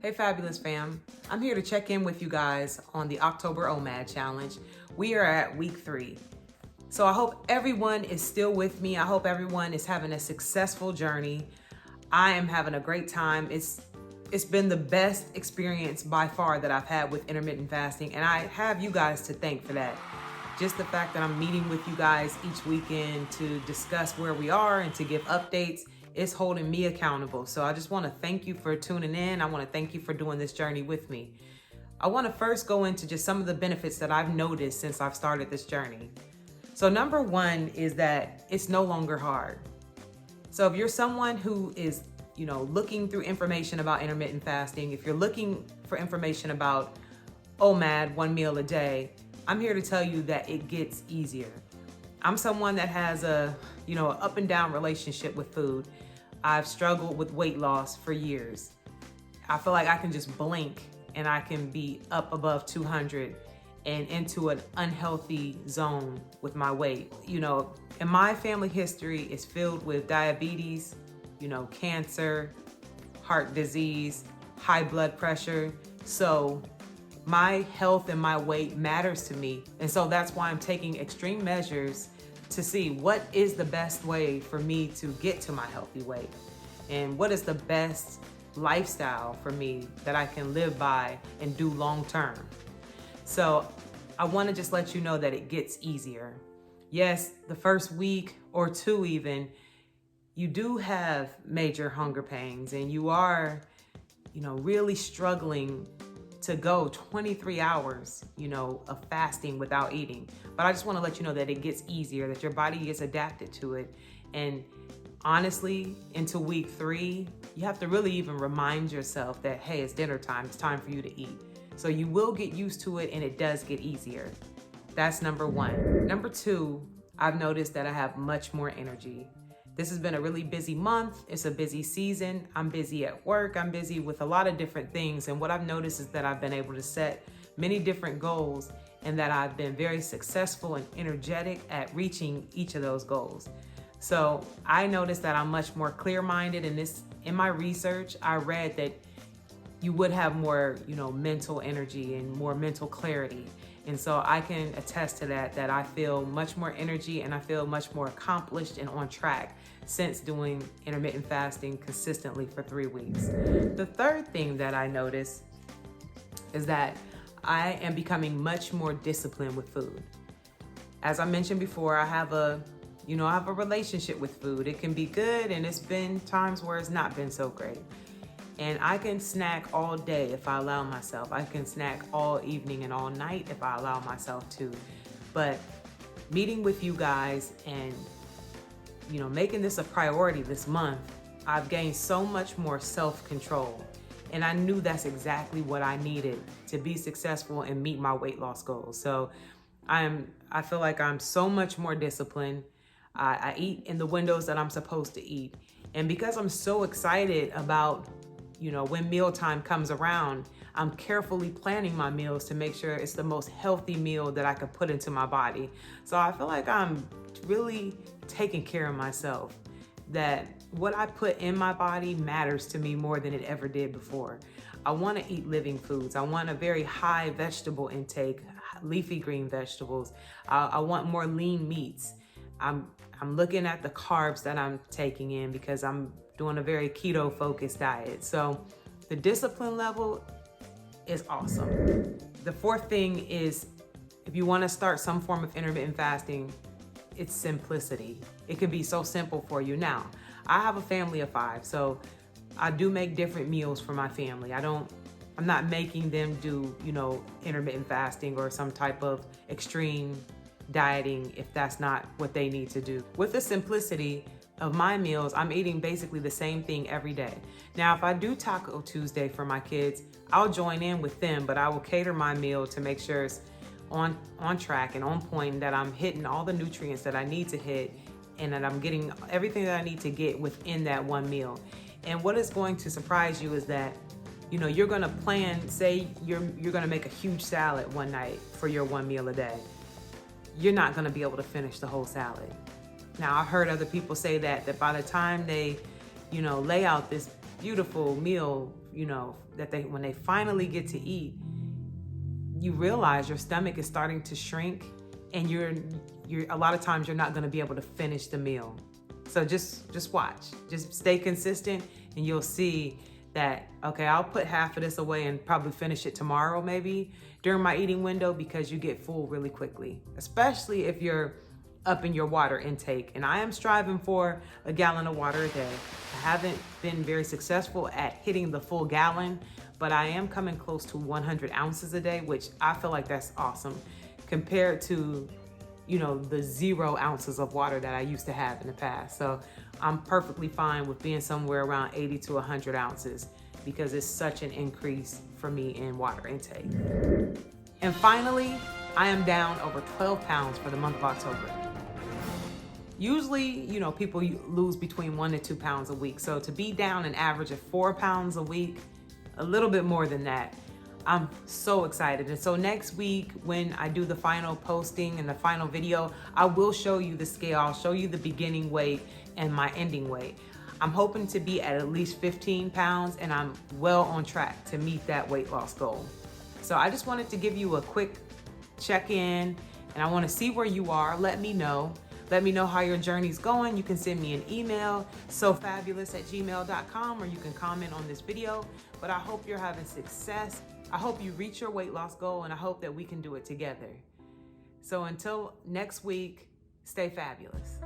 Hey Fabulous fam, I'm here to check in with you guys on the October OMAD challenge. We are at week 3. So I hope everyone is still with me. I hope everyone is having a successful journey. I am having a great time. It's been the best experience by far that I've had with intermittent fasting, and I have you guys to thank for that. Just the fact that I'm meeting with you guys each weekend to discuss where we are and to give updates is holding me accountable. So I just want to thank you for tuning in. I want to thank you for doing this journey with me. I want to first go into just some of the benefits that I've noticed since I've started this journey. So number one is that it's no longer hard. So if you're someone who is, looking through information about intermittent fasting, if you're looking for information about OMAD, 1 meal a day, I'm here to tell you that it gets easier. I'm someone that has a, up and down relationship with food. I've struggled with weight loss for years. I feel like I can just blink and I can be up above 200 and into an unhealthy zone with my weight. And my family history is filled with diabetes, cancer, heart disease, high blood pressure. So my health and my weight matters to me. And so that's why I'm taking extreme measures to see what is the best way for me to get to my healthy weight and what is the best lifestyle for me that I can live by and do long term. So I want to just let you know that it gets easier. Yes, the first week or two even, you do have major hunger pains and you are, really struggling to go 23 hours, of fasting without eating. But I just want to let you know that it gets easier, that your body gets adapted to it. And honestly, into week 3, you have to really even remind yourself that, hey, it's dinner time. It's time for you to eat. So you will get used to it and it does get easier. That's number 1. Number 2, I've noticed that I have much more energy. This has been a really busy month. It's a busy season. I'm busy at work. I'm busy with a lot of different things. And what I've noticed is that I've been able to set many different goals and that I've been very successful and energetic at reaching each of those goals. So I noticed that I'm much more clear-minded in my research. I read that you would have more, mental energy and more mental clarity. And so I can attest to that I feel much more energy and I feel much more accomplished and on track since doing intermittent fasting consistently for 3 weeks. The third thing that I notice is that I am becoming much more disciplined with food. As I mentioned before, I have a relationship with food. It can be good and it's been times where it's not been so great. And I can snack all day if I allow myself. I can snack all evening and all night if I allow myself to. But meeting with you guys and, making this a priority this month, I've gained so much more self-control. And I knew that's exactly what I needed to be successful and meet my weight loss goals. So I feel like I'm so much more disciplined. I eat in the windows that I'm supposed to eat. And because I'm so excited about when mealtime comes around, I'm carefully planning my meals to make sure it's the most healthy meal that I could put into my body. So I feel like I'm really taking care of myself, that what I put in my body matters to me more than it ever did before. I want to eat living foods. I want a very high vegetable intake, leafy green vegetables. I want more lean meats. I'm looking at the carbs that I'm taking in because I'm doing a very keto focused diet. So the discipline level is awesome. The fourth thing is, if you want to start some form of intermittent fasting, it's simplicity. It can be so simple for you. Now, I have a family of 5, so I do make different meals for my family. I'm not making them do, intermittent fasting or some type of extreme dieting if that's not what they need to do. With the simplicity of my meals, I'm eating basically the same thing every day. Now, if I do Taco Tuesday for my kids, I'll join in with them, but I will cater my meal to make sure it's on track and on point, and that I'm hitting all the nutrients that I need to hit and that I'm getting everything that I need to get within that one meal. And what is going to surprise you is that, you're gonna plan, say you're gonna make a huge salad one night for your 1 meal a day. You're not gonna be able to finish the whole salad. Now, I've heard other people say that by the time they, lay out this beautiful meal when they finally get to eat, you realize your stomach is starting to shrink, and you're a lot of times you're not going to be able to finish the meal. So just watch, just stay consistent, and you'll see that, okay, I'll put half of this away and probably finish it tomorrow, maybe during my eating window, because you get full really quickly, especially if you're up in your water intake. And I am striving for a gallon of water a day. I haven't been very successful at hitting the full gallon, but I am coming close to 100 ounces a day, which I feel like that's awesome compared to, the 0 ounces of water that I used to have in the past. So I'm perfectly fine with being somewhere around 80 to 100 ounces because it's such an increase for me in water intake. And finally, I am down over 12 pounds for the month of October. Usually, people lose between 1 to 2 pounds a week. So to be down an average of 4 pounds a week, a little bit more than that, I'm so excited. And so next week, when I do the final posting and the final video, I will show you the scale. I'll show you the beginning weight and my ending weight. I'm hoping to be at least 15 pounds, and I'm well on track to meet that weight loss goal. So I just wanted to give you a quick check-in, and I want to see where you are. Let me know how your journey's going. You can send me an email, sofabulous@gmail.com, or you can comment on this video. But I hope you're having success. I hope you reach your weight loss goal, and I hope that we can do it together. So until next week, stay fabulous.